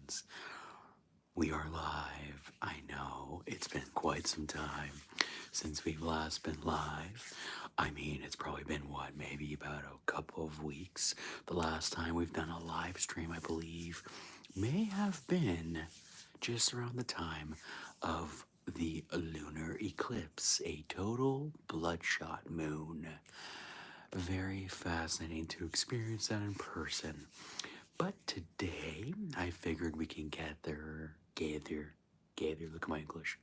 friends. We are live. I know it's been quite some time since we've last been live. I mean, it's probably been what, maybe about a couple of weeks. The last time we've done a live stream, I believe, may have been just around the time of the lunar eclipse, a total bloodshot moon. Very fascinating to experience that in person. But today, I figured we can gather. Look at my English.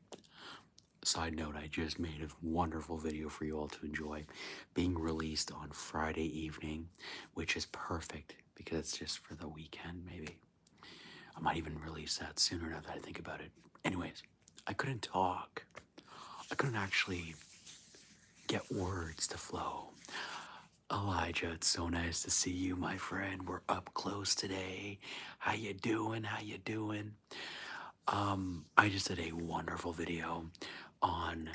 Side note, I just made a wonderful video for you all to enjoy, being released on Friday evening, which is perfect because it's just for the weekend, maybe. I might even release that sooner now that I think about it. Anyways, I couldn't talk. I couldn't actually get words to flow. Elijah, it's so nice to see you, my friend. We're up close today. How you doing? How you doing? I just did a wonderful video on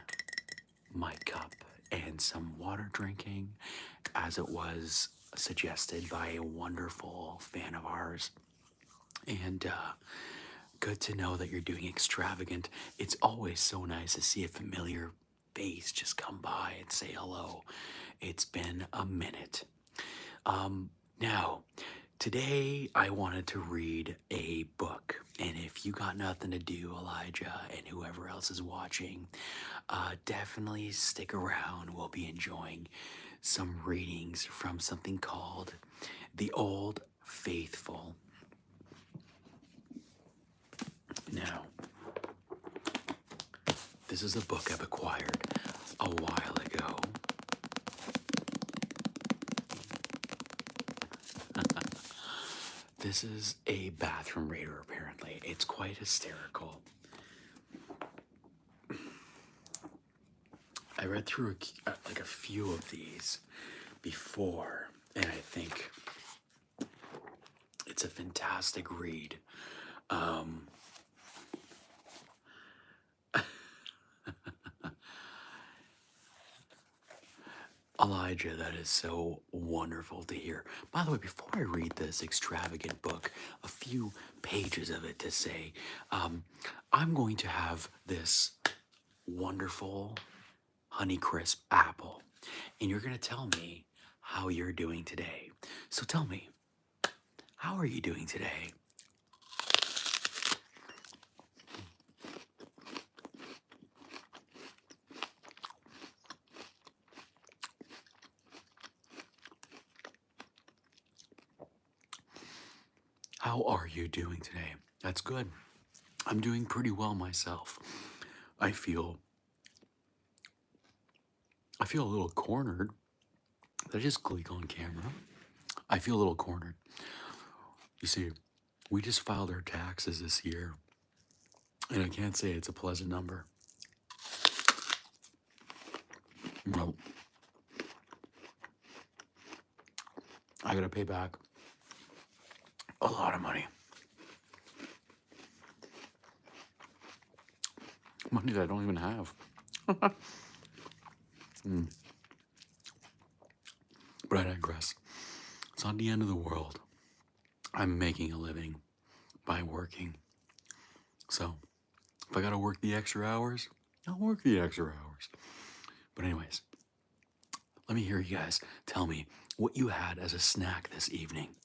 my cup and some water drinking, as it was suggested by a wonderful fan of ours. And good to know that you're doing extravagant. It's always so nice to see a familiar face just come by and say hello. It's been a minute. Now, today I wanted to read a book, and if you got nothing to do, Elijah, and whoever else is watching, definitely stick around. We'll be enjoying some readings from something called The Old Faithful. Now, this is a book I've acquired a while ago. This is a bathroom reader, apparently. It's quite hysterical. I read through like a few of these before, and I think it's a fantastic read. Elijah, that is so wonderful to hear. By the way, before I read this extravagant book, a few pages of it to say, I'm going to have this wonderful Honeycrisp apple, and you're going to tell me how you're doing today. So tell me, how are you doing today? How are you doing today? That's good. I'm doing pretty well myself. I feel a little cornered. Did I just click on camera? I feel a little cornered. You see, we just filed our taxes this year, and I can't say it's a pleasant number. No. I gotta pay back a lot of money. Money that I don't even have. But I digress. It's not the end of the world. I'm making a living by working. So, if I gotta work the extra hours, I'll work the extra hours. But anyways, let me hear you guys tell me what you had as a snack this evening.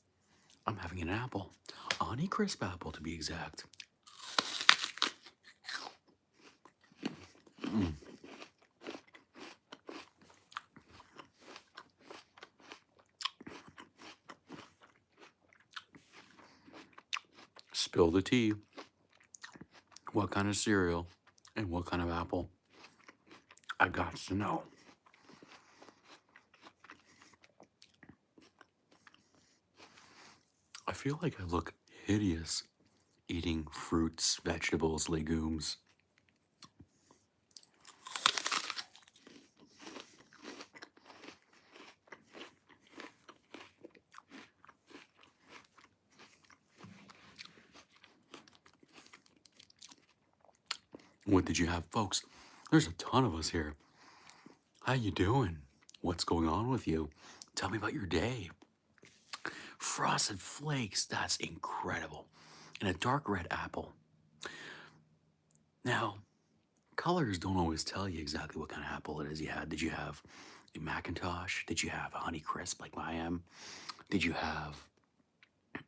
I'm having an apple. A Honeycrisp apple, to be exact. Spill the tea. What kind of cereal and what kind of apple? I got to know. I feel like I look hideous eating fruits, vegetables, legumes. What did you have, folks? There's a ton of us here. How you doing? What's going on with you? Tell me about your day. Frosted Flakes, that's incredible. and a dark red apple. Now, colors don't always tell you exactly what kind of apple it is you had. Did you have a Macintosh? Did you have a Honey Crisp like I am? Did you have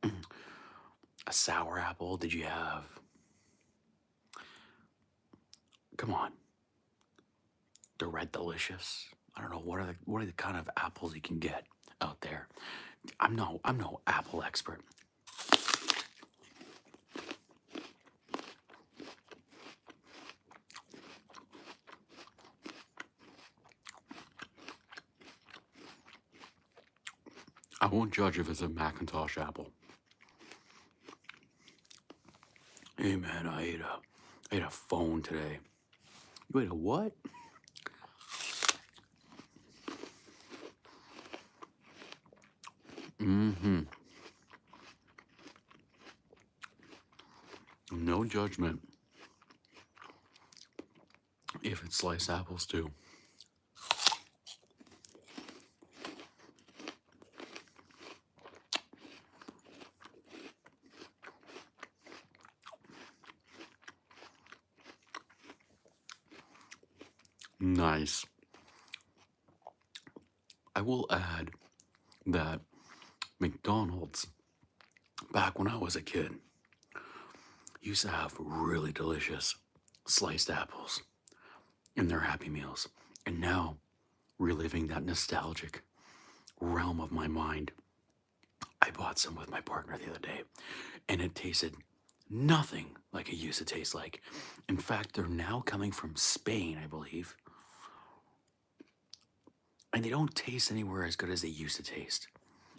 a sour apple? Did you have, come on, the Red Delicious? I don't know, what are the kind of apples you can get out there? I'm no apple expert. I won't judge if it's a Macintosh apple. Hey man, I ate a phone today. You ate a what? Mm-hmm. No judgment if it's sliced apples too. Nice. I will add that McDonald's, back when I was a kid, used to have really delicious sliced apples in their Happy Meals. And now, reliving that nostalgic realm of my mind, I bought some with my partner the other day, and it tasted nothing like it used to taste like. In fact, they're now coming from Spain, I believe, and they don't taste anywhere as good as they used to taste.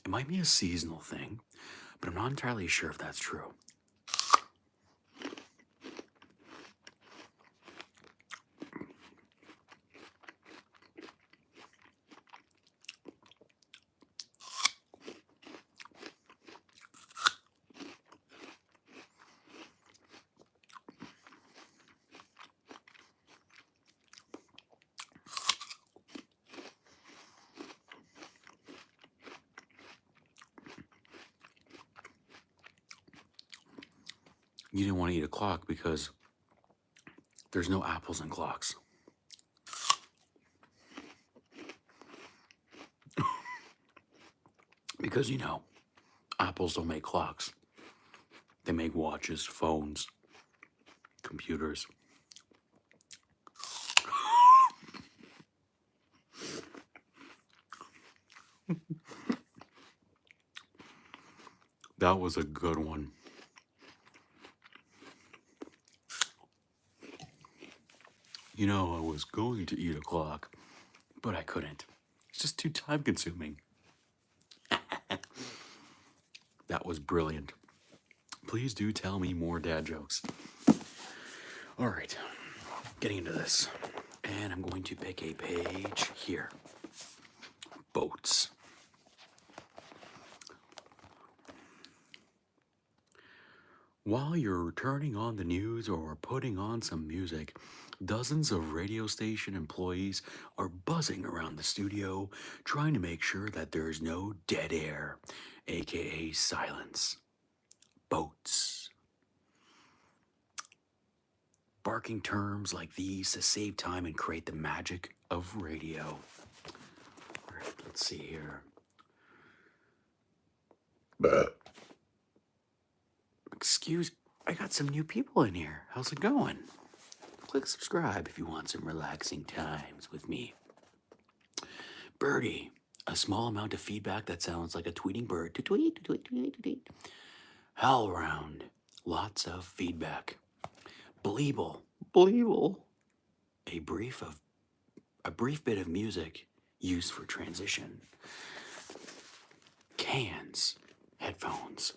It might be a seasonal thing, but I'm not entirely sure if that's true. You didn't want to eat a clock because there's no apples in clocks. Because, apples don't make clocks. They make watches, phones, computers. That was a good one. I was going to eat a clock, but I couldn't. It's just too time consuming. That was brilliant. Please do tell me more dad jokes. All right, getting into this. And I'm going to pick a page here. Boats. While you're turning on the news or putting on some music, dozens of radio station employees are buzzing around the studio trying to make sure that there's no dead air, aka silence. Boats. Barking terms like these to save time and create the magic of radio. All right, let's see here. Excuse, I got some new people in here. How's it going? Click subscribe if you want some relaxing times with me. Birdie, a small amount of feedback that sounds like a tweeting bird. To tweet, to tweet, to tweet, to tweet. Howlround, lots of feedback. Bleeble, bleeble, a brief bit of music used for transition. Cans, headphones.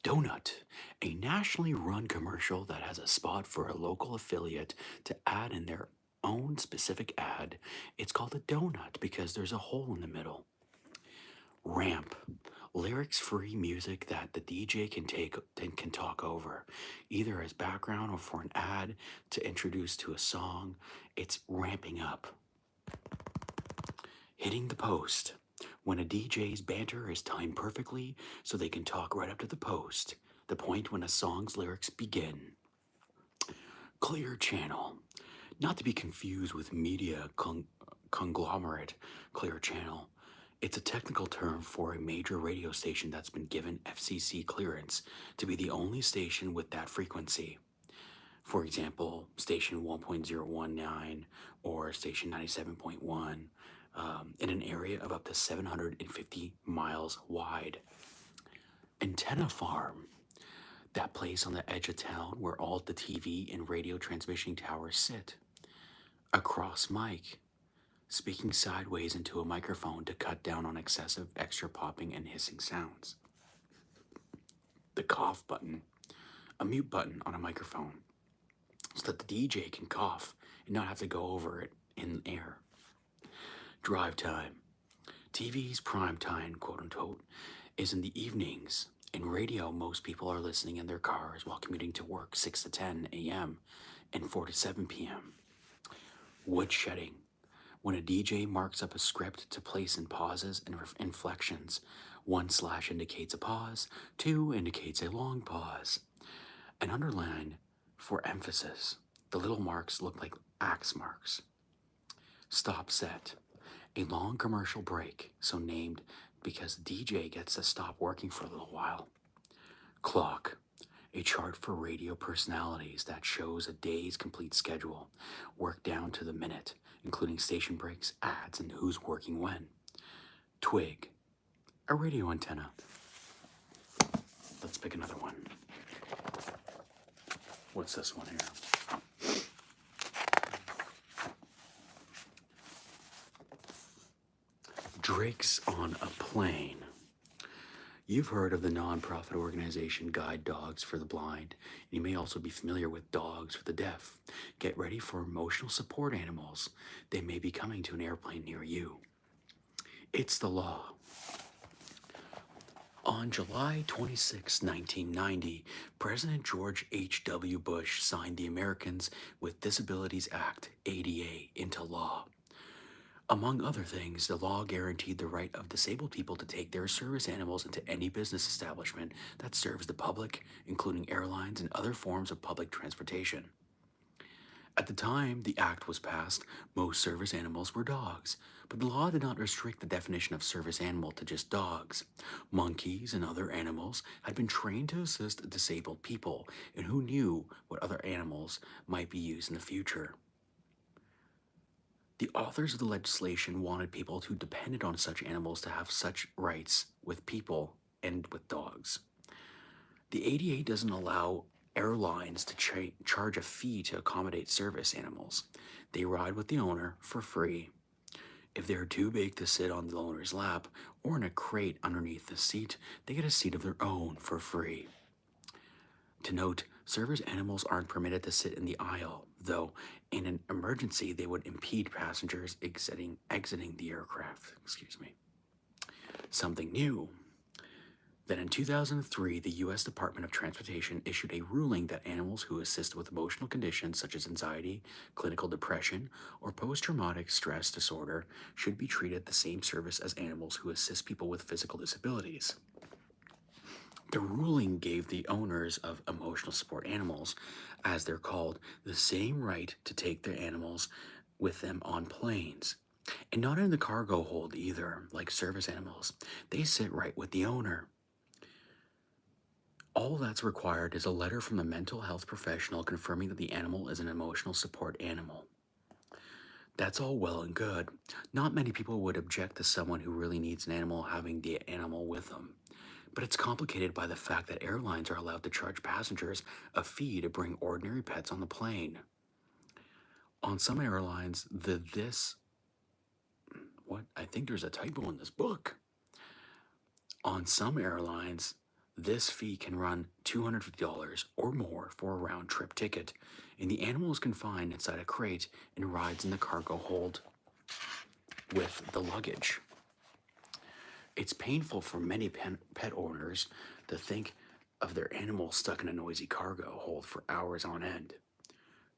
Donut, a nationally run commercial that has a spot for a local affiliate to add in their own specific ad. It's called a donut because there's a hole in the middle. Ramp, lyrics-free music that the DJ can talk over, either as background or for an ad to introduce to a song. It's ramping up. Hitting the post, when a DJ's banter is timed perfectly so they can talk right up to the post. the point when a song's lyrics begin. Clear channel. Not to be confused with media conglomerate Clear Channel. It's a technical term for a major radio station that's been given FCC clearance to be the only station with that frequency. For example, station 1.019 or station 97.1 in an area of up to 750 miles wide. Antenna farm. That place on the edge of town where all the TV and radio transmission towers sit. A cross mic, speaking sideways into a microphone to cut down on excessive extra popping and hissing sounds. The cough button, a mute button on a microphone, so that the DJ can cough and not have to go over it in air. Drive time. TV's prime time, quote unquote, is in the evenings. In radio, most people are listening in their cars while commuting to work 6 to 10 a.m. and 4 to 7 p.m. Woodshedding. When a DJ marks up a script to place in pauses and inflections, 1/ indicates a pause, 2 indicates a long pause. An underline for emphasis. The little marks look like axe marks. Stop set. A long commercial break, so named because DJ gets to stop working for a little while. Clock. A chart for radio personalities that shows a day's complete schedule, worked down to the minute, including station breaks, ads, and who's working when. Twig. A radio antenna. Let's pick another one. What's this one here? Drakes on a Plane. You've heard of the nonprofit organization Guide Dogs for the Blind. You may also be familiar with Dogs for the Deaf. Get ready for emotional support animals. They may be coming to an airplane near you. It's the law. On July 26, 1990, President George H.W. Bush signed the Americans with Disabilities Act, ADA, into law. Among other things, the law guaranteed the right of disabled people to take their service animals into any business establishment that serves the public, including airlines and other forms of public transportation. At the time the act was passed, most service animals were dogs, but the law did not restrict the definition of service animal to just dogs. Monkeys and other animals had been trained to assist disabled people, and who knew what other animals might be used in the future. The authors of the legislation wanted people who depended on such animals to have such rights with people and with dogs. The ADA doesn't allow airlines to charge a fee to accommodate service animals. They ride with the owner for free. If they're too big to sit on the owner's lap or in a crate underneath the seat, they get a seat of their own for free. To note, service animals aren't permitted to sit in the aisle, though in an emergency they would impede passengers exiting the aircraft. Something new. Then in 2003, the U.S. Department of Transportation issued a ruling that animals who assist with emotional conditions such as anxiety, clinical depression, or post-traumatic stress disorder should be treated the same service as animals who assist people with physical disabilities. The ruling gave the owners of emotional support animals, as they're called, the same right to take their animals with them on planes. And not in the cargo hold either, like service animals. They sit right with the owner. All that's required is a letter from a mental health professional confirming that the animal is an emotional support animal. That's all well and good. Not many people would object to someone who really needs an animal having the animal with them. But it's complicated by the fact that airlines are allowed to charge passengers a fee to bring ordinary pets on the plane. On some airlines, I think there's a typo in this book. On some airlines, this fee can run $250 or more for a round-trip ticket, and the animal is confined inside a crate and rides in the cargo hold with the luggage. It's painful for many pet owners to think of their animal stuck in a noisy cargo hold for hours on end.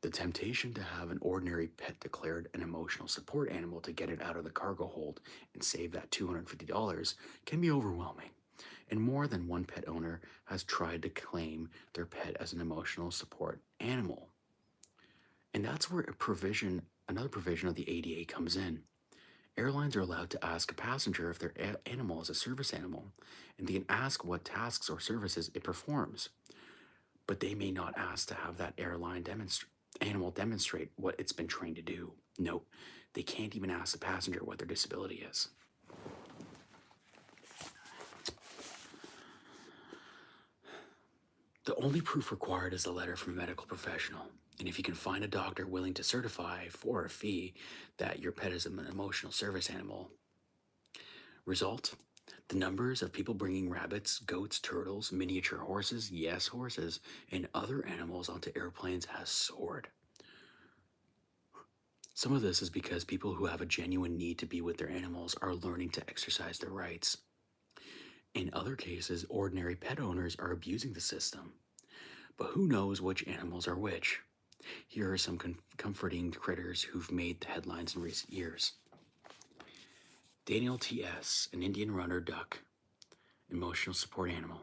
The temptation to have an ordinary pet declared an emotional support animal to get it out of the cargo hold and save that $250 can be overwhelming. and more than one pet owner has tried to claim their pet as an emotional support animal. And that's where another provision of the ADA comes in. Airlines are allowed to ask a passenger if their animal is a service animal, and they can ask what tasks or services it performs. But they may not ask to have that animal demonstrate what it's been trained to do. No, they can't even ask the passenger what their disability is. The only proof required is a letter from a medical professional. And if you can find a doctor willing to certify for a fee that your pet is an emotional service animal, result, the numbers of people bringing rabbits, goats, turtles, miniature horses, yes, horses, and other animals onto airplanes has soared. Some of this is because people who have a genuine need to be with their animals are learning to exercise their rights. In other cases, ordinary pet owners are abusing the system. But who knows which animals are which? Here are some comforting critters who've made the headlines in recent years. Daniel T.S., an Indian runner duck, emotional support animal,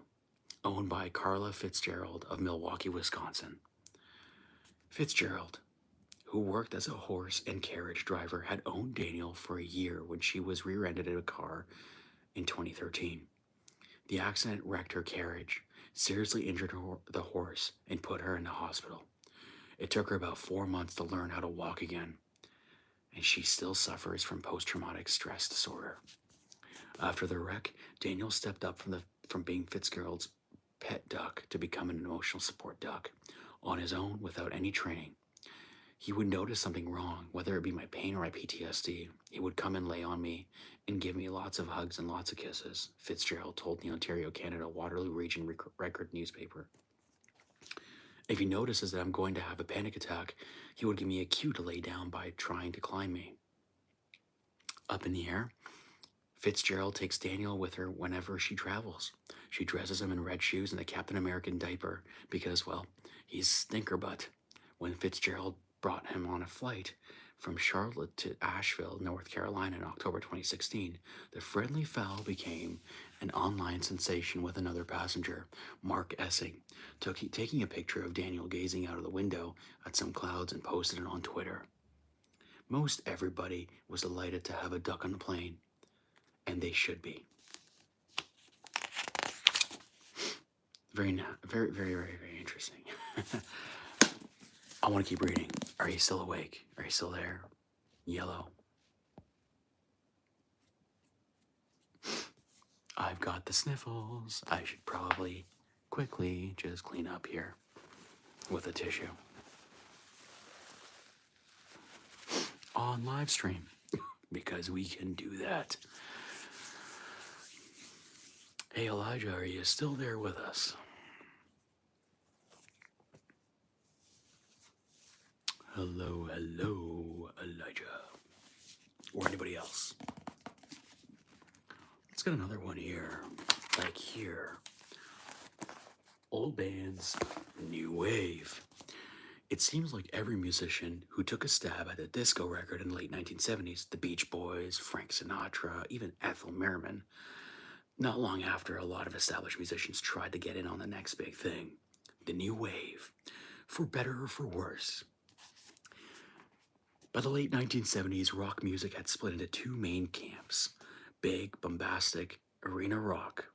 owned by Carla Fitzgerald of Milwaukee, Wisconsin. Fitzgerald, who worked as a horse and carriage driver, had owned Daniel for a year when she was rear-ended in a car in 2013. The accident wrecked her carriage, seriously injured the horse, and put her in the hospital. It took her about 4 months to learn how to walk again, and she still suffers from post-traumatic stress disorder. After the wreck, Daniel stepped up from being Fitzgerald's pet duck to become an emotional support duck, on his own without any training. He would notice something wrong, whether it be my pain or my PTSD. He would come and lay on me and give me lots of hugs and lots of kisses, Fitzgerald told the Ontario, Canada Waterloo Region Record newspaper. If he notices that I'm going to have a panic attack, he would give me a cue to lay down by trying to climb me. Up in the air, Fitzgerald takes Daniel with her whenever she travels. She dresses him in red shoes and a Captain American diaper because, well, he's stinker butt. When Fitzgerald brought him on a flight from Charlotte to Asheville, North Carolina in October 2016, the friendly fowl became an online sensation with another passenger, Mark Essing, taking a picture of Daniel gazing out of the window at some clouds and posted it on Twitter. Most everybody was delighted to have a duck on the plane, and they should be. Very, very, very, very, very interesting. I want to keep reading. Are you still awake? Are you still there? Yellow. I've got the sniffles. I should probably quickly just clean up here with a tissue. On live stream, because we can do that. Hey Elijah, are you still there with us? Hello, hello, Elijah. Or anybody else. Let's get another one here. Like here. Old bands, new wave. It seems like every musician who took a stab at a disco record in the late 1970s, the Beach Boys, Frank Sinatra, even Ethel Merman, not long after, a lot of established musicians tried to get in on the next big thing, the new wave, for better or for worse. By the late 1970s, rock music had split into two main camps, big, bombastic, arena rock,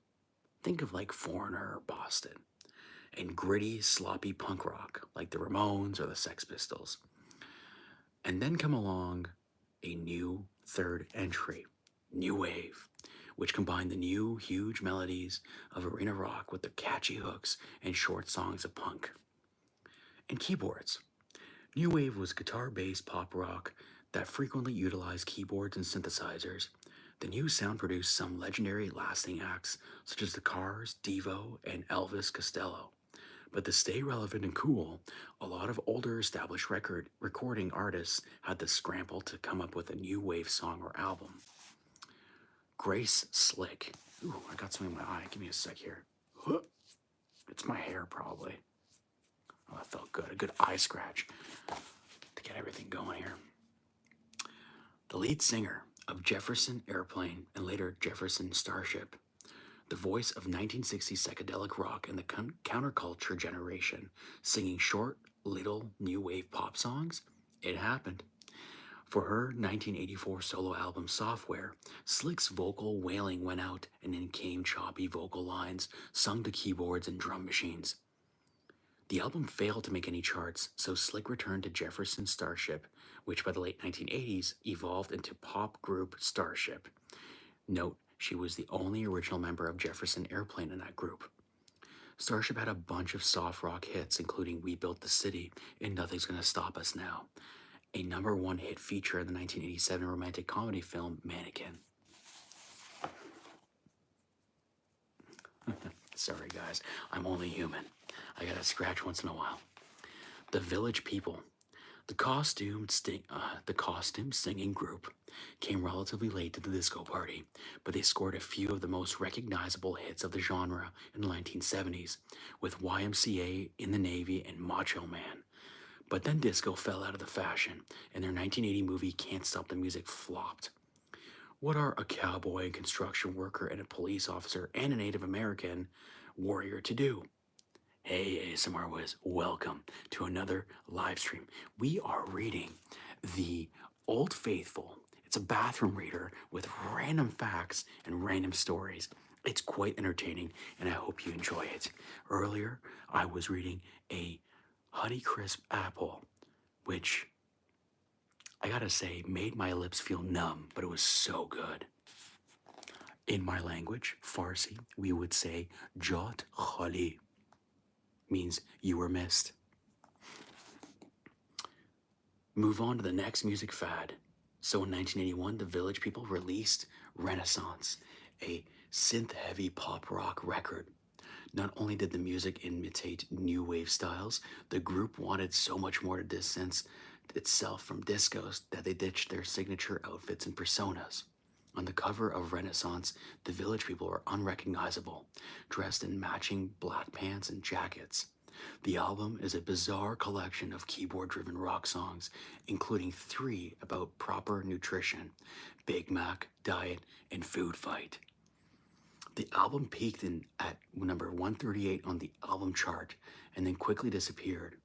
think of like Foreigner or Boston, and gritty, sloppy punk rock, like the Ramones or the Sex Pistols. And then come along a new third entry, new wave, which combined the new, huge melodies of arena rock with the catchy hooks and short songs of punk. And keyboards. New wave was guitar-based pop rock that frequently utilized keyboards and synthesizers. The new sound produced some legendary lasting acts such as the Cars, Devo, and Elvis Costello. But to stay relevant and cool, a lot of older established recording artists had to scramble to come up with a new wave song or album. Grace Slick. Ooh, I got something in my eye. Give me a sec here. It's my hair, probably. Oh, that felt good. A good eye scratch to get everything going here. The lead singer of Jefferson Airplane and later Jefferson Starship, the voice of 1960s psychedelic rock and the counterculture generation, singing short, little new wave pop songs. It happened. For her 1984 solo album Software, Slick's vocal wailing went out and in came choppy vocal lines sung to keyboards and drum machines. The album failed to make any charts, so Slick returned to Jefferson Starship, which by the late 1980s evolved into pop group Starship. Note, she was the only original member of Jefferson Airplane in that group. Starship had a bunch of soft rock hits, including We Built the City and Nothing's Gonna Stop Us Now, a #1 hit feature in the 1987 romantic comedy film Mannequin. Sorry, guys, I'm only human. I gotta scratch once in a while. The Village People. The costume singing group came relatively late to the disco party, but they scored a few of the most recognizable hits of the genre in the 1970s, with YMCA, In the Navy, and Macho Man. But then disco fell out of the fashion, and their 1980 movie Can't Stop the Music flopped. What are a cowboy, a construction worker, and a police officer, and a Native American warrior to do? Hey, ASMR Wiz, welcome to another live stream. We are reading the Old Faithful. It's a bathroom reader with random facts and random stories. It's quite entertaining, and I hope you enjoy it. Earlier, I was reading a Honeycrisp Apple, which I gotta say made my lips feel numb, but it was so good. In my language, Farsi, we would say Jot Khali, means you were missed. Move on to the next music fad. So in 1981, the Village People released Renaissance, a synth-heavy pop rock record. Not only did the music imitate new wave styles, the group wanted so much more to distance itself from discos that they ditched their signature outfits and personas. On the cover of Renaissance, the Village People are unrecognizable, dressed in matching black pants and jackets. The album is a bizarre collection of keyboard-driven rock songs, including 3 about proper nutrition, Big Mac, diet, and food fight. The album peaked at number 138 on the album chart and then quickly disappeared.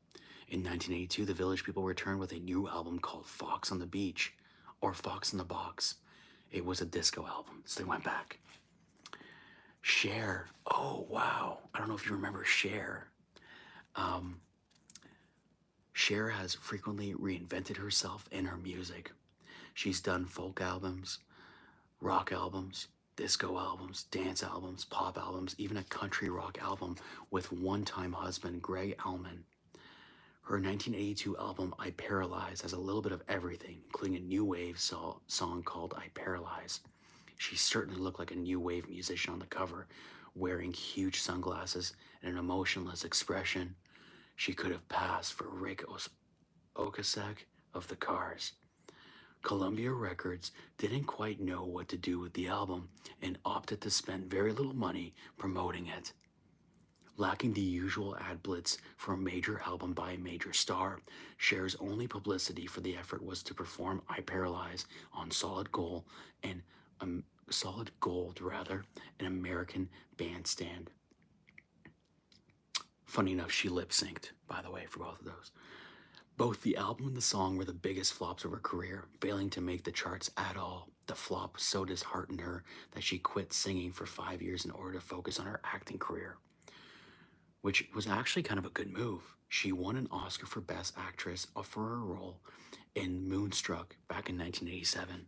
In 1982, the Village People returned with a new album called Fox on the Beach, or Fox in the Box. It was a disco album, so they went back. Cher. Oh, wow. I don't know if you remember Cher. Cher has frequently reinvented herself and her music. She's done folk albums, rock albums, disco albums, dance albums, pop albums, even a country rock album with one-time husband Greg Allman. Her 1982 album I Paralyze has a little bit of everything, including a new wave song called I Paralyze. She certainly looked like a new wave musician on the cover, wearing huge sunglasses and an emotionless expression. She could have passed for Rick Ocasek of the Cars. Columbia Records didn't quite know what to do with the album and opted to spend very little money promoting it. Lacking the usual ad blitz for a major album by a major star, Cher's only publicity for the effort was to perform I Paralyze on Solid Gold, an American bandstand. Funny enough, she lip synced, by the way, for both of those. Both the album and the song were the biggest flops of her career, failing to make the charts at all. The flop so disheartened her that she quit singing for 5 years in order to focus on her acting career, which was actually kind of a good move. She won an Oscar for Best Actress for her role in Moonstruck back in 1987.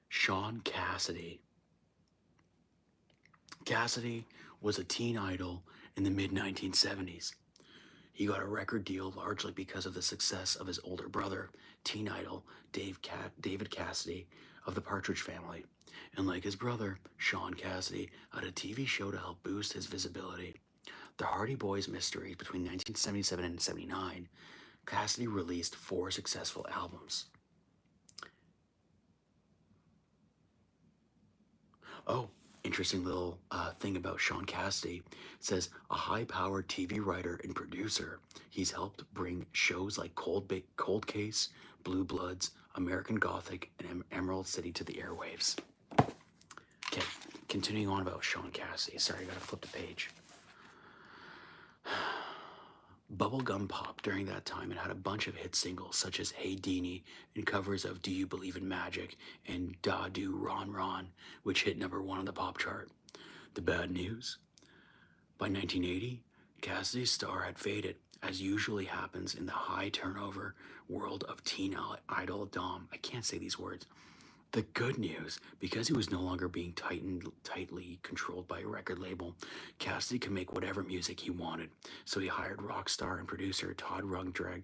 Sean Cassidy. Cassidy was a teen idol in the mid-1970s. He got a record deal largely because of the success of his older brother, teen idol David Cassidy of the Partridge Family. And like his brother, Sean Cassidy had a TV show to help boost his visibility. The Hardy Boys Mystery between 1977 and 79, Cassidy released 4 successful albums. Oh, interesting little thing about Sean Cassidy. It says, a high-powered TV writer and producer. He's helped bring shows like Cold Case, Blue Bloods, American Gothic, and Emerald City to the airwaves. Okay, continuing on about Sean Cassidy. Sorry, I gotta flip the page. Bubblegum pop during that time and had a bunch of hit singles such as Hey Deanie and covers of Do You Believe in Magic and Da Do Ron Ron, which hit #1 on the pop chart. The bad news? By 1980, Cassidy's star had faded, as usually happens in the high turnover world of teen idol dom. I can't say these words. The good news, because he was no longer being tightly controlled by a record label, Cassidy could make whatever music he wanted. So he hired rock star and producer Todd Rundgren,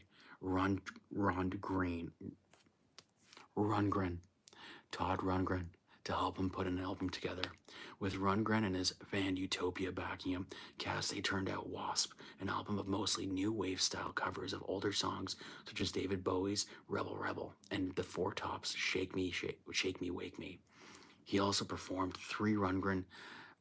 Todd Rundgren, to help him put an album together. With Rundgren and his band Utopia backing him, Cassidy turned out Wasp, an album of mostly new wave style covers of older songs such as David Bowie's Rebel Rebel and the Four Tops' Shake Me, Wake Me. He also performed 3 Rundgren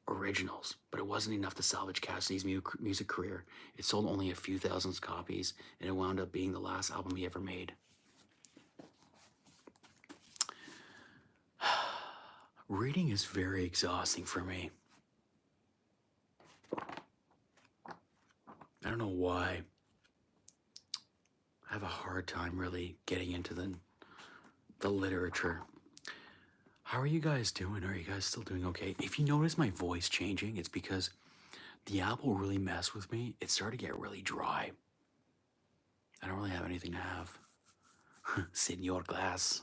originals, but it wasn't enough to salvage Cassidy's music career. It sold only a few thousand copies, and it wound up being the last album he ever made. Reading is very exhausting for me. I don't know why. I have a hard time really getting into the literature. How are you guys doing? Are you guys still doing okay? If you notice my voice changing, it's because the apple really messed with me. It started to get really dry. I don't really have anything to have. Senor Glass.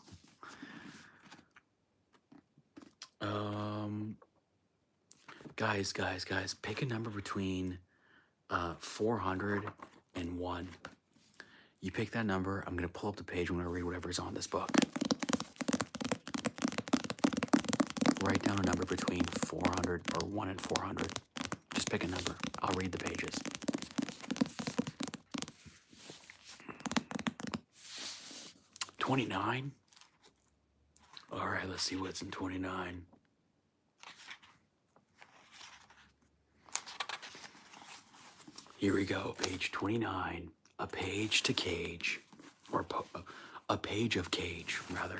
Guys, pick a number between 400 and 1. You pick that number, I'm going to pull up the page, I'm going to read whatever's on this book. Write down a number between 400 or 1 and 400. Just pick a number. I'll read the pages. $29? Alright, let's see what's in 29. Here we go, page 29. A page to cage. Or a page of cage, rather.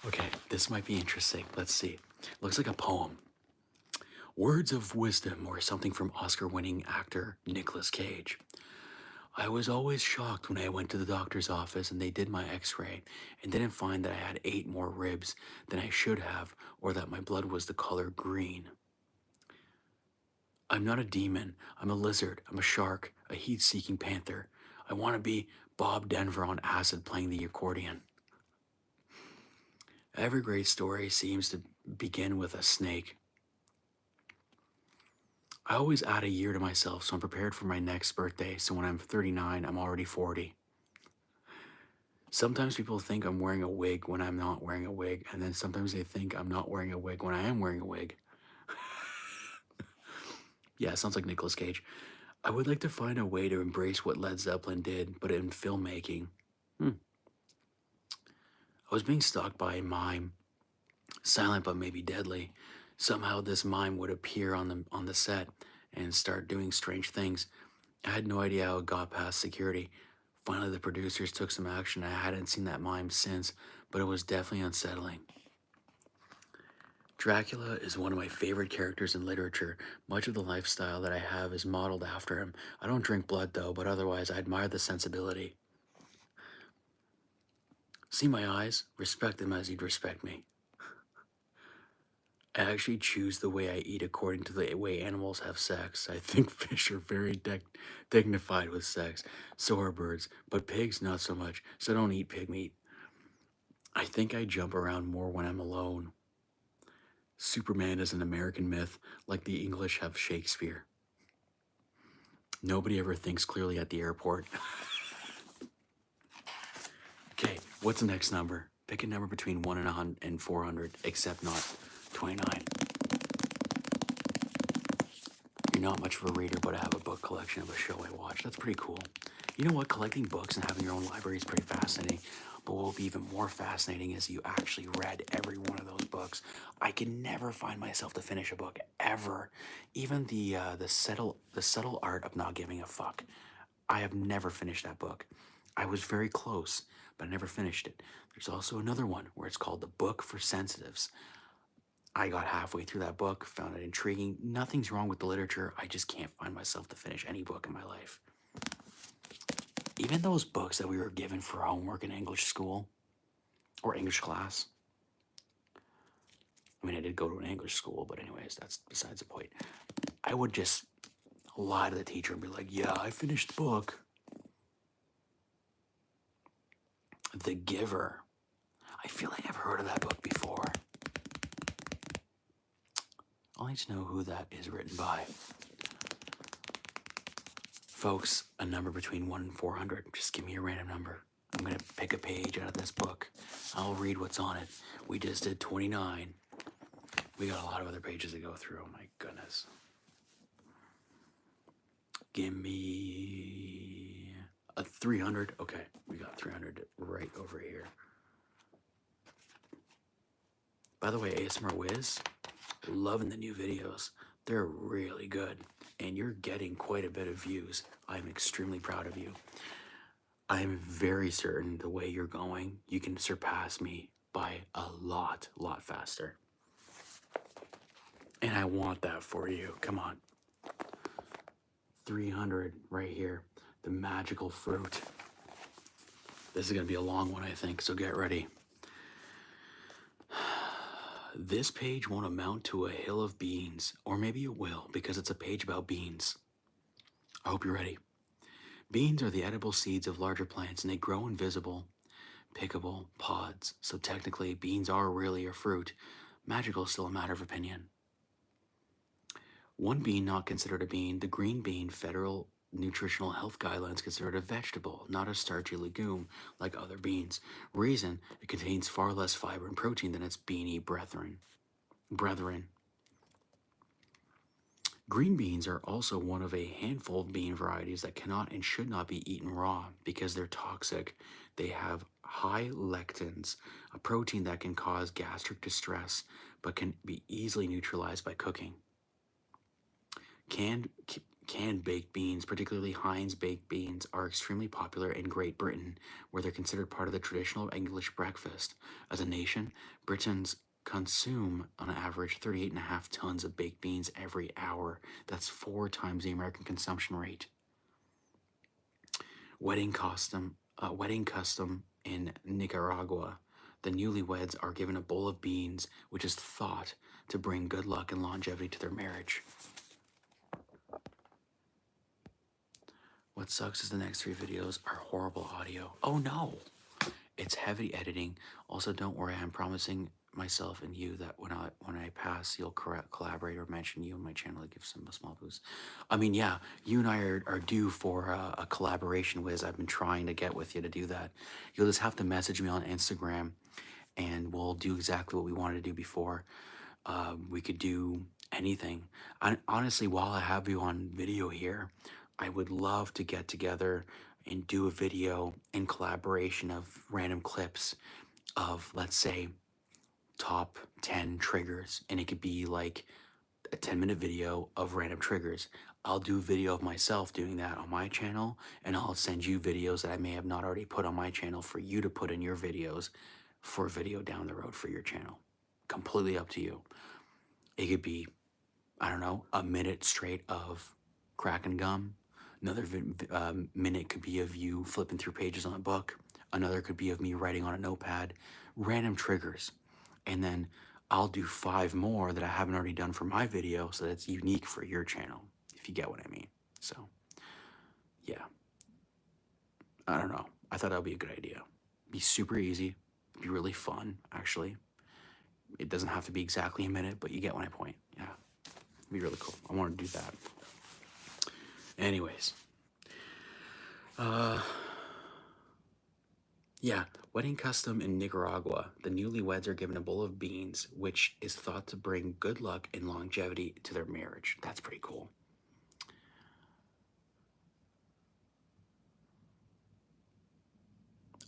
Okay, this might be interesting. Let's see. Looks like a poem. Words of wisdom or something from Oscar-winning actor Nicolas Cage. I was always shocked when I went to the doctor's office and they did my x-ray and didn't find that I had 8 more ribs than I should have or that my blood was the color green. I'm not a demon. I'm a lizard. I'm a shark, a heat-seeking panther. I want to be Bob Denver on acid playing the accordion. Every great story seems to begin with a snake. I always add a year to myself, so I'm prepared for my next birthday, so when I'm 39, I'm already 40. Sometimes people think I'm wearing a wig when I'm not wearing a wig, and then sometimes they think I'm not wearing a wig when I am wearing a wig. Yeah, sounds like Nicolas Cage. I would like to find a way to embrace what Led Zeppelin did, but in filmmaking. I was being stalked by a mime, silent but maybe deadly. Somehow this mime would appear on the set and start doing strange things. I had no idea how it got past security. Finally, the producers took some action. I hadn't seen that mime since, but it was definitely unsettling. Dracula is one of my favorite characters in literature. Much of the lifestyle that I have is modeled after him. I don't drink blood though, but otherwise I admire the sensibility. See my eyes? Respect them as you'd respect me. I actually choose the way I eat according to the way animals have sex. I think fish are very dignified with sex. So are birds, but pigs not so much, so don't eat pig meat. I think I jump around more when I'm alone. Superman is an American myth, like the English have Shakespeare. Nobody ever thinks clearly at the airport. Okay, what's the next number? Pick a number between 1 and 400, except not 29. You're not much of a reader, but I have a book collection of a show I watch. That's pretty cool. You know what? Collecting books and having your own library is pretty fascinating. But what will be even more fascinating is you actually read every one of those books. I can never find myself to finish a book, ever. Even the subtle art of not giving a fuck. I have never finished that book. I was very close, but I never finished it. There's also another one where it's called The Book for Sensitives. I got halfway through that book, found it intriguing. Nothing's wrong with the literature. I just can't find myself to finish any book in my life. Even those books that we were given for homework in English school or English class. I mean, I did go to an English school, but anyways, that's besides the point. I would just lie to the teacher and be like, yeah, I finished the book. The Giver. I feel like I've heard of that book before. I'll need to know who that is written by. Folks, a number between 1 and 400. Just give me a random number. I'm going to pick a page out of this book. I'll read what's on it. We just did 29. We got a lot of other pages to go through. Oh my goodness. Give me a 300. Okay, we got 300 right over here. By the way, ASMR Wiz, loving the new videos. They're really good, and you're getting quite a bit of views. I'm extremely proud of you. I'm very certain the way you're going, you can surpass me by a lot faster. And I want that for you. Come on. 300 right here. The magical fruit. This is going to be a long one, I think, so get ready. This page won't amount to a hill of beans, or maybe it will, because it's a page about beans. I hope you're ready. Beans are the edible seeds of larger plants, and they grow in visible, pickable pods. So technically, beans are really a fruit. Magical is still a matter of opinion. One bean not considered a bean, the green bean, Federal Nutritional Health Guidelines consider it a vegetable, not a starchy legume like other beans. Reason, it contains far less fiber and protein than its beany brethren. Green beans are also one of a handful of bean varieties that cannot and should not be eaten raw because they're toxic. They have high lectins, a protein that can cause gastric distress but can be easily neutralized by cooking. Canned baked beans, particularly Heinz baked beans, are extremely popular in Great Britain, where they're considered part of the traditional English breakfast. As a nation, Britons consume on average 38.5 tons of baked beans every hour. That's 4 times the American consumption rate. Wedding custom in Nicaragua. The newlyweds are given a bowl of beans, which is thought to bring good luck and longevity to their marriage. What sucks is the next 3 videos are horrible audio. Oh no! It's heavy editing. Also, don't worry, I'm promising myself and you that when I pass, you'll collaborate or mention you on my channel to give some a small boost. I mean, yeah, you and I are due for a collaboration, Wiz. I've been trying to get with you to do that. You'll just have to message me on Instagram, and we'll do exactly what we wanted to do before. We could do anything. Honestly, while I have you on video here, I would love to get together and do a video in collaboration of random clips of, let's say, top 10 triggers. And it could be like a 10-minute video of random triggers. I'll do a video of myself doing that on my channel, and I'll send you videos that I may have not already put on my channel for you to put in your videos for a video down the road for your channel. Completely up to you. It could be, I don't know, a minute straight of cracking gum. Another minute could be of you flipping through pages on a book. Another could be of me writing on a notepad. Random triggers. And then I'll do 5 more that I haven't already done for my video so that it's unique for your channel, if you get what I mean. So, yeah. I don't know. I thought that would be a good idea. Be super easy. Be really fun, actually. It doesn't have to be exactly a minute, but you get my point. Yeah. It'd be really cool. I want to do that. Anyways. Yeah, wedding custom in Nicaragua. The newlyweds are given a bowl of beans, which is thought to bring good luck and longevity to their marriage. That's pretty cool.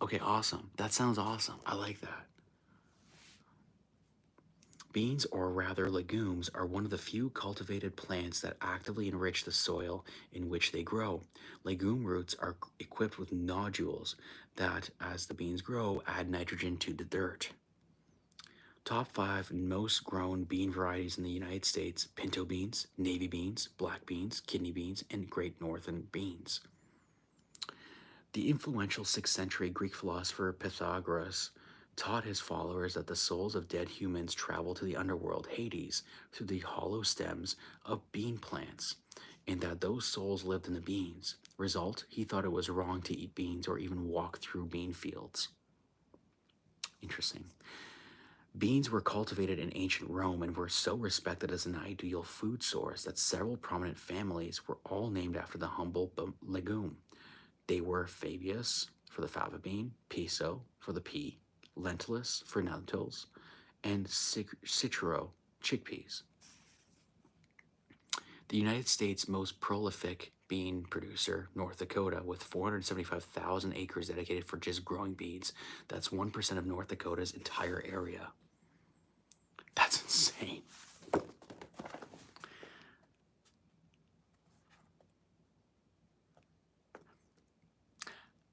Okay, awesome. That sounds awesome. I like that. Beans, or rather legumes, are one of the few cultivated plants that actively enrich the soil in which they grow. Legume roots are equipped with nodules that, as the beans grow, add nitrogen to the dirt. Top 5 most grown bean varieties in the United States: pinto beans, navy beans, black beans, kidney beans, and great northern beans. The influential 6th century Greek philosopher Pythagoras taught his followers that the souls of dead humans travel to the underworld, Hades, through the hollow stems of bean plants, and that those souls lived in the beans. Result, he thought it was wrong to eat beans or even walk through bean fields. Interesting. Beans were cultivated in ancient Rome and were so respected as an ideal food source that several prominent families were all named after the humble legume. They were Fabius for the fava bean, Piso for the pea, Lentulus for lentils, and Cicero chickpeas. The United States' most prolific bean producer, North Dakota, with 475,000 acres dedicated for just growing beans. That's 1% of North Dakota's entire area. That's insane.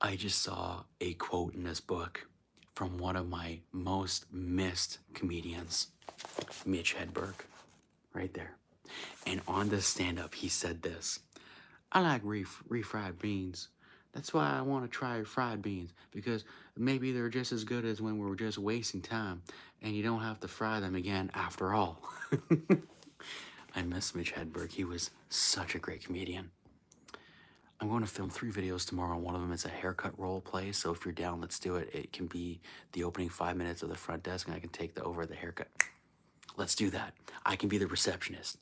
I just saw a quote in this book from one of my most missed comedians, Mitch Hedberg, right there. And on this stand-up, he said this: I like refried beans. That's why I want to try fried beans, because maybe they're just as good as when we're just wasting time, and you don't have to fry them again after all. I miss Mitch Hedberg. He was such a great comedian. I'm going to film 3 videos tomorrow. One of them is a haircut role play, so if you're down, let's do it. It can be the opening 5 minutes of the front desk, and I can take over the haircut. Let's do that. I can be the receptionist.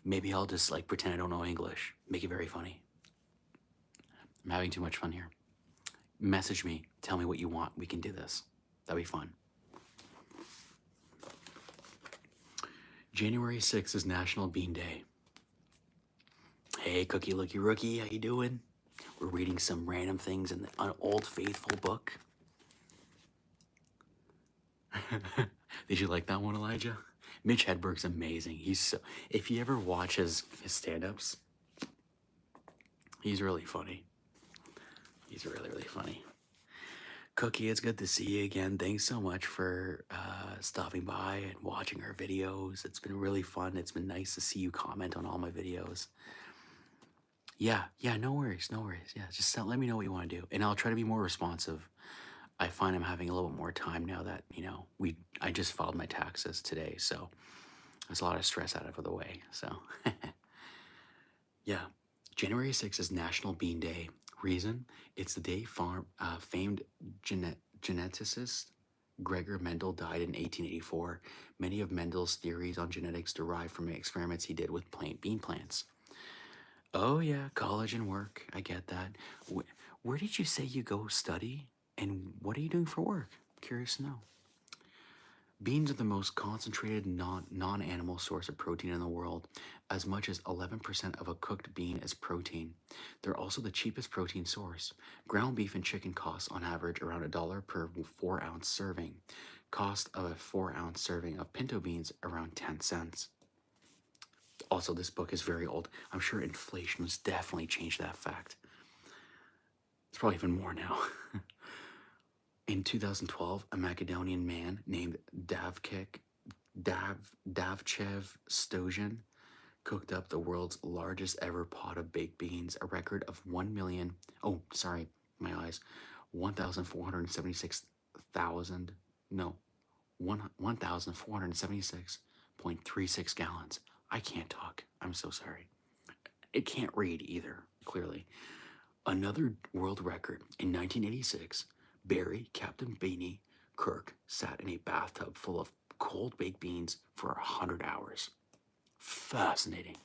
Maybe I'll just like pretend I don't know English. Make it very funny. I'm having too much fun here. Message me. Tell me what you want. We can do this. That'd be fun. January 6th is National Bean Day. Hey, Cookie Lookie Rookie, how you doing? We're reading some random things in the Old Faithful book. Did you like that one, Elijah? Mitch Hedberg's amazing. He's so, if you ever watch his stand-ups, he's really funny. He's really, really funny. Cookie, it's good to see you again. Thanks so much for stopping by and watching our videos. It's been really fun. It's been nice to see you comment on all my videos. Yeah, no worries, no worries. Yeah, just let me know what you want to do, and I'll try to be more responsive. I find I'm having a little bit more time now that, you know, I just filed my taxes today, so there's a lot of stress out of the way, so. Yeah, January 6th is National Bean Day. Reason? It's the day famed geneticist Gregor Mendel died in 1884. Many of Mendel's theories on genetics derive from experiments he did with bean plants. Oh yeah, college and work. I get that. Where did you say you go study? And what are you doing for work? Curious to know. Beans are the most concentrated non-animal source of protein in the world. As much as 11% of a cooked bean is protein. They're also the cheapest protein source. Ground beef and chicken cost on average around $1 per 4-ounce serving. Cost of a 4-ounce serving of pinto beans around 10 cents. Also, this book is very old. I'm sure inflation has definitely changed that fact. It's probably even more now. In 2012, a Macedonian man named Davchev Stojan cooked up the world's largest ever pot of baked beans, a record of 1,476.36 gallons. I can't talk. I'm so sorry. It can't read either, clearly. Another world record in 1986. Barry, Captain Beanie Kirk, sat in a bathtub full of cold baked beans for 100 hours. Fascinating.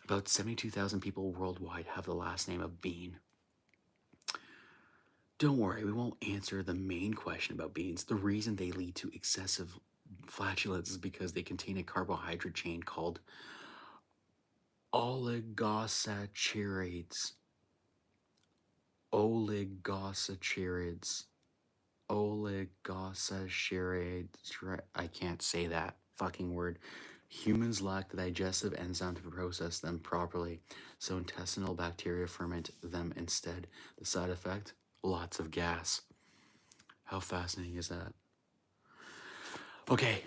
About 72,000 people worldwide have the last name of Bean. Don't worry, we won't answer the main question about beans. The reason they lead to excessive flatulence is because they contain a carbohydrate chain called oligosaccharides. Oligosaccharides. oligosaccharides. I can't say that fucking word. Humans lack the digestive enzyme to process them properly, so intestinal bacteria ferment them instead. The side effect? Lots of gas. How fascinating is that? Okay,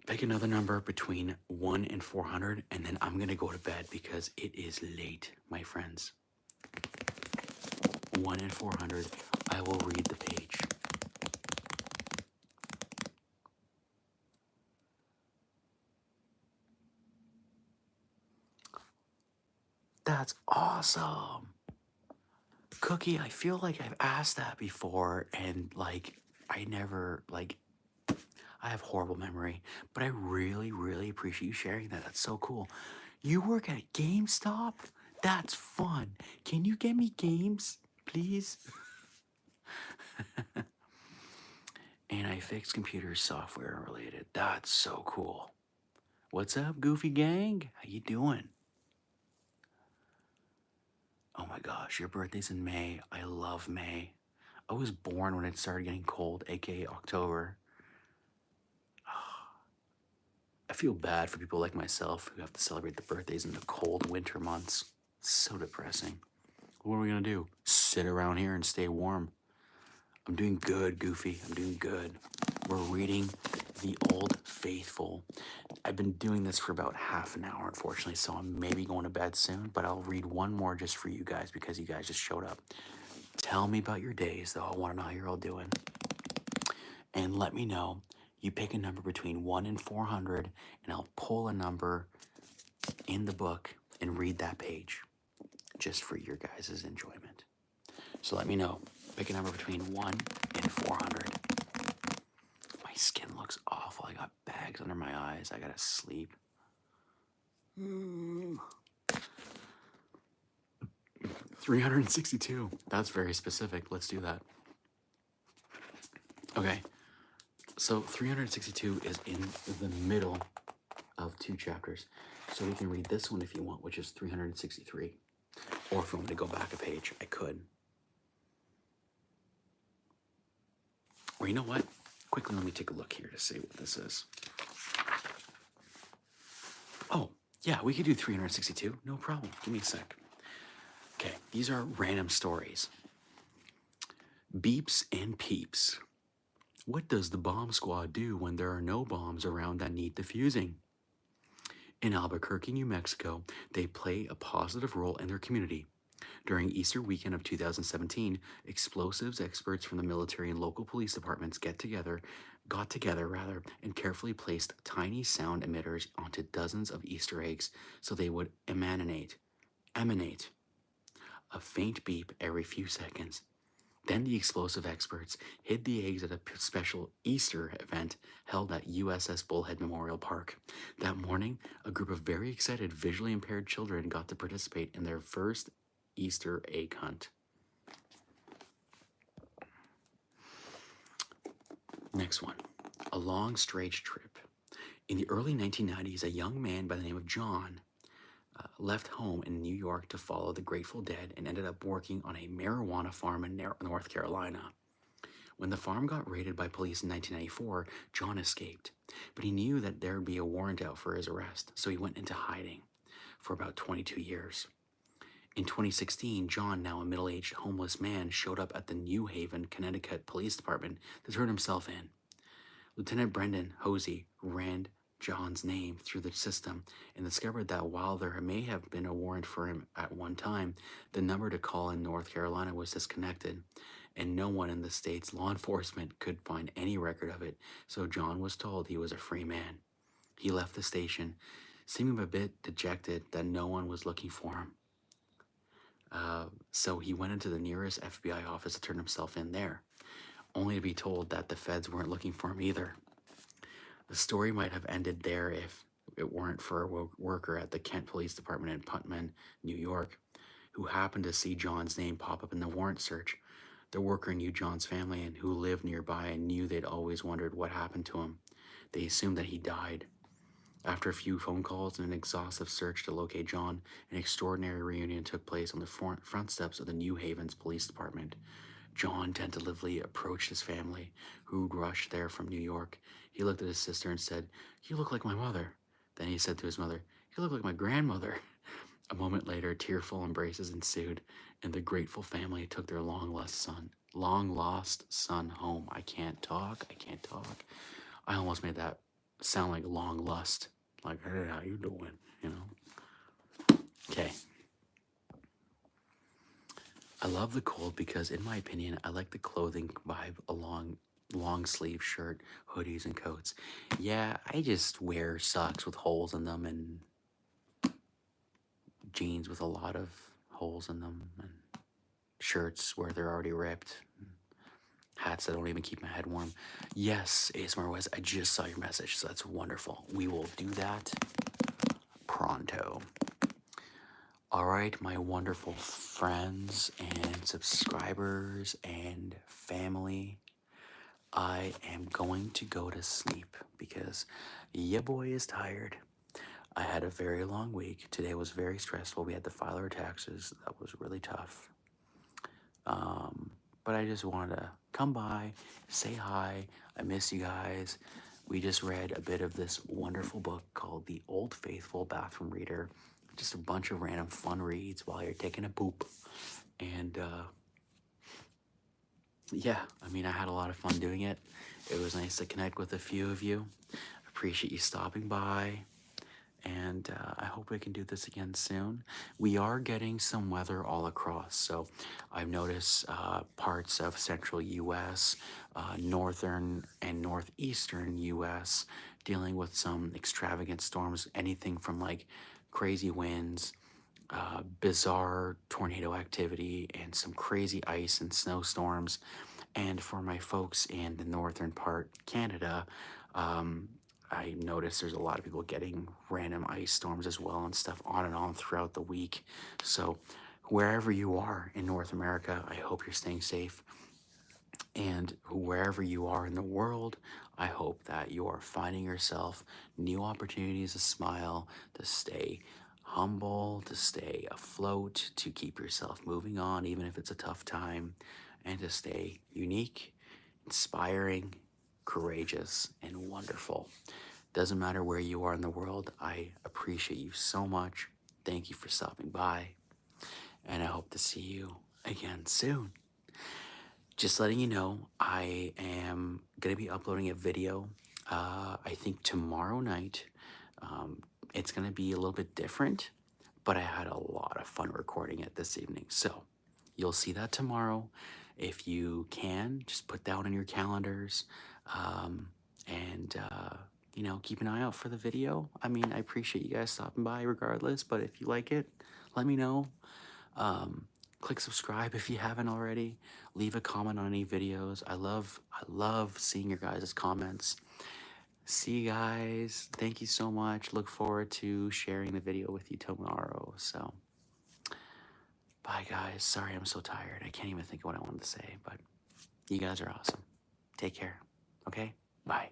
pick another number between 1 and 400, and then I'm gonna go to bed because it is late, my friends. 1 and 400. I will read the page. That's awesome. Cookie, I feel like I've asked that before and like I never like I have horrible memory, but I really, really appreciate you sharing that. That's so cool. You work at a GameStop? That's fun. Can you get me games, please? And I fix computers software related. That's so cool. What's up, Goofy Gang? How you doing? Oh my gosh, your birthday's in May. I love May. I was born when it started getting cold, aka October. I feel bad for people like myself who have to celebrate the birthdays in the cold winter months. So depressing. What are we gonna do? Sit around here and stay warm. I'm doing good, Goofy. I'm doing good. We're reading The Old Faithful. I've been doing this for about half an hour, unfortunately, so I'm maybe going to bed soon, but I'll read one more just for you guys because you guys just showed up. Tell me about your days, though. I want to know how you're all doing. And let me know. You pick a number between 1 and 400, and I'll pull a number in the book and read that page just for your guys' enjoyment. So let me know. Pick a number between 1 and 400. My skin looks awful. I got bags under my eyes. I gotta sleep. 362. That's very specific. Let's do that. Okay. So 362 is in the middle of 2 chapters. So we can read this one if you want, which is 363. Or if you want me to go back a page, I could. Or you know what? Quickly, let me take a look here to see what this is. Oh, yeah, we could do 362. No problem. Give me a sec. Okay, these are random stories. Beeps and peeps. What does the bomb squad do when there are no bombs around that need defusing? In Albuquerque, New Mexico, they play a positive role in their community. During Easter weekend of 2017, explosives experts from the military and local police departments got together, and carefully placed tiny sound emitters onto dozens of Easter eggs so they would emanate a faint beep every few seconds. Then the explosive experts hid the eggs at a special Easter event held at USS Bullhead Memorial Park. That morning, a group of very excited visually impaired children got to participate in their first Easter egg hunt. Next one, a long stage trip. In the early 1990s, a young man by the name of John left home in New York to follow the Grateful Dead and ended up working on a marijuana farm in North Carolina. When the farm got raided by police in 1994, John escaped, but he knew that there would be a warrant out for his arrest, so he went into hiding for about 22 years. In 2016, John, now a middle-aged homeless man, showed up at the New Haven, Connecticut Police Department to turn himself in. Lieutenant Brendan Hosey ran John's name through the system and discovered that while there may have been a warrant for him at one time, the number to call in North Carolina was disconnected, and no one in the state's law enforcement could find any record of it, so John was told he was a free man. He left the station, seeming a bit dejected that no one was looking for him. So he went into the nearest FBI office to turn himself in there, only to be told that the feds weren't looking for him either. The story might have ended there if it weren't for a worker at the Kent Police Department in Putnam, New York, who happened to see John's name pop up in the warrant search. The worker knew John's family and who lived nearby and knew they'd always wondered what happened to him. They assumed that he died. After a few phone calls and an exhaustive search to locate John, an extraordinary reunion took place on the front steps of the New Haven's police department. John tentatively approached his family, who rushed there from New York. He looked at his sister and said, "You look like my mother." Then he said to his mother, "You look like my grandmother." A moment later, tearful embraces ensued, and the grateful family took their long lost son home. I can't talk. I can't talk. I almost made that sound like long lust. Like, hey, how you doing? You know? Okay. I love the cold because, in my opinion, I like the clothing vibe along long sleeve shirt, hoodies, and coats. Yeah, I just wear socks with holes in them and jeans with a lot of holes in them and shirts where they're already ripped. Hats that don't even keep my head warm. Yes, ASMR West, I just saw your message, so that's wonderful. We will do that pronto. All right, my wonderful friends and subscribers and family, I am going to go to sleep because ya boy is tired. I had a very long week. Today was very stressful. We had to file our taxes. That was really tough. But I just wanted to come by, say hi. I miss you guys. We just read a bit of this wonderful book called The Old Faithful Bathroom Reader. Just a bunch of random fun reads while you're taking a poop. And yeah, I mean, I had a lot of fun doing it. It was nice to connect with a few of you. Appreciate you stopping by. And I hope we can do this again soon. We are getting some weather all across, so I've noticed parts of central U.S., northern and northeastern U.S. dealing with some extravagant storms, anything from like crazy winds, bizarre tornado activity, and some crazy ice and snowstorms. And for my folks in the northern part, Canada, I noticed there's a lot of people getting random ice storms as well and stuff on and on throughout the week. So, wherever you are in North America, I hope you're staying safe. And wherever you are in the world, I hope that you are finding yourself new opportunities to smile, to stay humble, to stay afloat, to keep yourself moving on, even if it's a tough time, and to stay unique, inspiring, courageous, and wonderful. Doesn't matter where you are in the world, I appreciate you so much. Thank you for stopping by, and I hope to see you again soon. Just letting you know, I am going to be uploading a video, I think tomorrow night. It's going to be a little bit different, but I had a lot of fun recording it this evening. So you'll see that tomorrow. If you can, just put down in your calendars and, you know, keep an eye out for the video. I mean, I appreciate you guys stopping by regardless, but if you like it, let me know. Click subscribe if you haven't already. Leave a comment on any videos. I love seeing your guys' comments. See you guys. Thank you so much. Look forward to sharing the video with you tomorrow. So, bye guys. Sorry I'm so tired. I can't even think of what I wanted to say, but you guys are awesome. Take care. Okay? Bye.